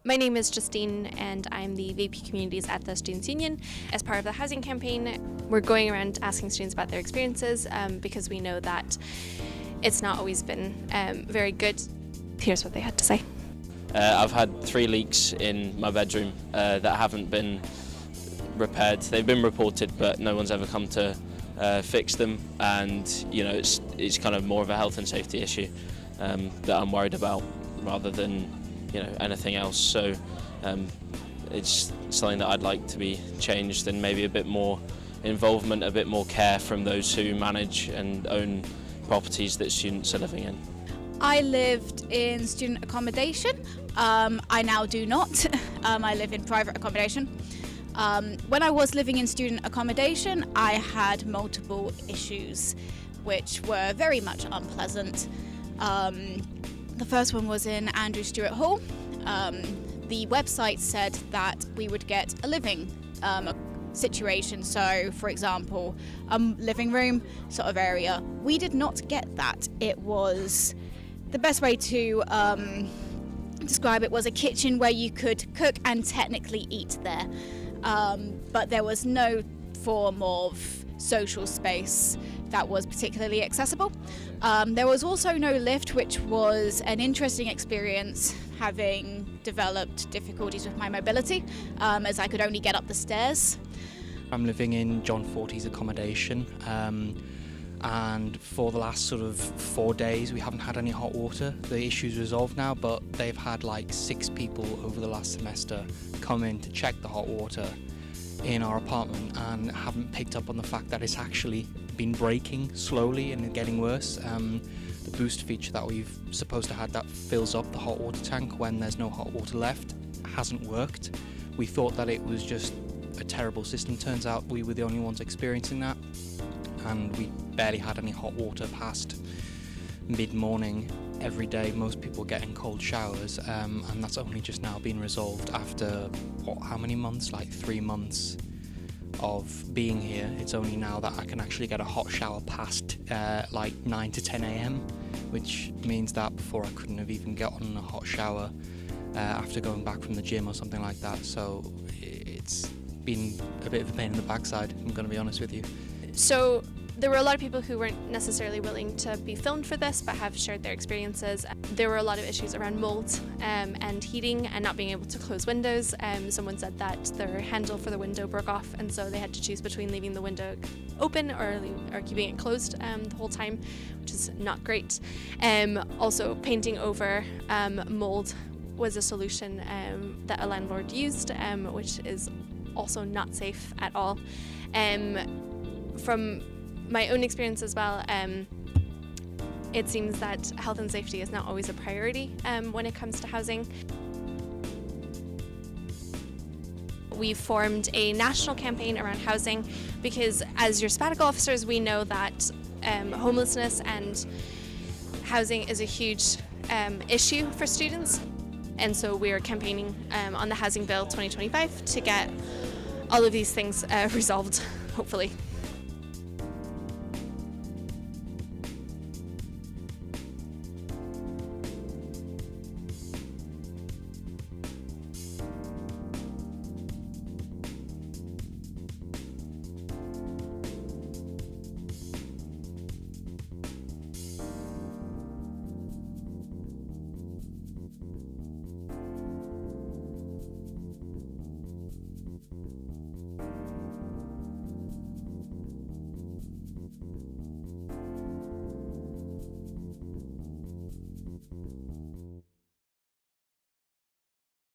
My name is Justine and I'm the VP Communities at the Students' Union. As part of the housing campaign, we're going around asking students about their experiences because we know that it's not always been very good. Here's what they had to say. I've had 3 leaks in my bedroom that haven't been repaired. They've been reported, but no one's ever come to fix them, and you know it's kind of more of a health and safety issue that I'm worried about rather than anything else. So it's something that I'd like to be changed, and maybe a bit more involvement, a bit more care from those who manage and own properties that students are living in. I lived in student accommodation. I now do not. I live in private accommodation. When I was living in student accommodation, I had multiple issues which were very much unpleasant. The first one was in Andrew Stewart Hall. The website said that we would get a living situation, so for example a living room sort of area. We did not get that. It was, the best way to describe it was a kitchen where you could cook and technically eat there, but there was no form of social space that was particularly accessible. There was also no lift, which was an interesting experience, having developed difficulties with my mobility as I could only get up the stairs. I'm living in John Forty's accommodation, and for the last sort of 4 days we haven't had any hot water. The issue's resolved now, but they've had like 6 people over the last semester come in to check the hot water in our apartment and haven't picked up on the fact that it's actually been breaking slowly and getting worse. The boost feature that we've supposed to have that fills up the hot water tank when there's no hot water left hasn't worked. We thought that it was just a terrible system. Turns out we were the only ones experiencing that, and we barely had any hot water past mid-morning every day. Most people getting cold showers, and that's only just now been resolved after how many months? Like 3 months of being here. It's only now that I can actually get a hot shower past like 9 to 10 a.m, which means that before I couldn't have even gotten a hot shower after going back from the gym or something like that. So it's been a bit of a pain in the backside, I'm going to be honest with you. So there were a lot of people who weren't necessarily willing to be filmed for this but have shared their experiences. There were a lot of issues around mold and heating and not being able to close windows. Someone said that their handle for the window broke off, and so they had to choose between leaving the window open or keeping it closed the whole time, which is not great. Also, painting over mold was a solution that a landlord used, which is also not safe at all. From my own experience as well, it seems that health and safety is not always a priority when it comes to housing. We've formed a national campaign around housing because as your sabbatical officers we know that homelessness and housing is a huge issue for students, and so we're campaigning on the Housing Bill 2025 to get all of these things resolved, hopefully.